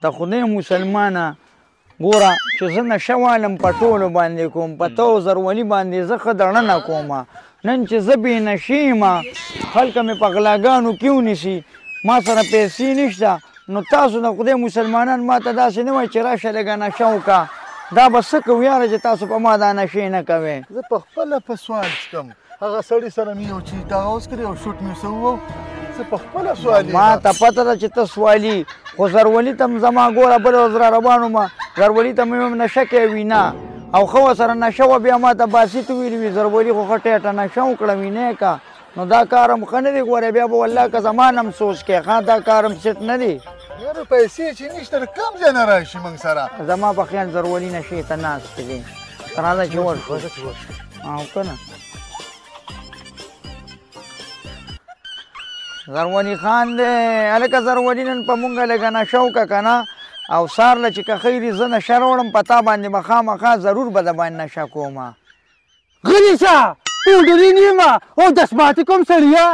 ته خدای مسلمانه ګوره چې زه نشه والم په ټولو باندې کوم په تو زرولي باندې زه ښه دړنه کومه نن چې زه بې نشې یم خلکه مې په غلاګانو کې ونیسي ما سره پیسې نشته نو تاسو د خدای مسلمانان ما ته داسې نه وایي چې راشه لږه نشه وکړه دا به څه کوو یاره چې تاسو په ما دا نشې نه کوئ زه په خپله په سوال څکم هغه سړي سره مې یو چې دغه اوس کړی او شوټ مې څه ووو زه په خپله سوال ما ته پته ده چې ته سوالي خو زرولي ته م زما ګوره بله ورځ را روان ومه زرولي ته مې نشه کوي نه او ښه ورسره نشه وه بیا ما ته باسي ته ویلي وي زرولي خو ښه ټیټه نشه وکړه وینې که نو دا کار هم ښه نه دی ګوره بیا به والله که زمان هم سوچ کې ښه دا کار هم سیټ نه دی یاره پیسې چې نشته نو کوم ځای نه راشي موږ سره زما په خیال زرولي نشې ته ناست دی راځه چې ورشو او که نه زرولي خان دی هلکه زرولي نن په مونږ لږه نشه وکړه که نه او سار له چې که خیري زه نشه راوړم په تا باندې به خامخا ضرور به د باندې نشه کومه غلی شه ډوډۍ نیمه او دسماتې کوم سړیه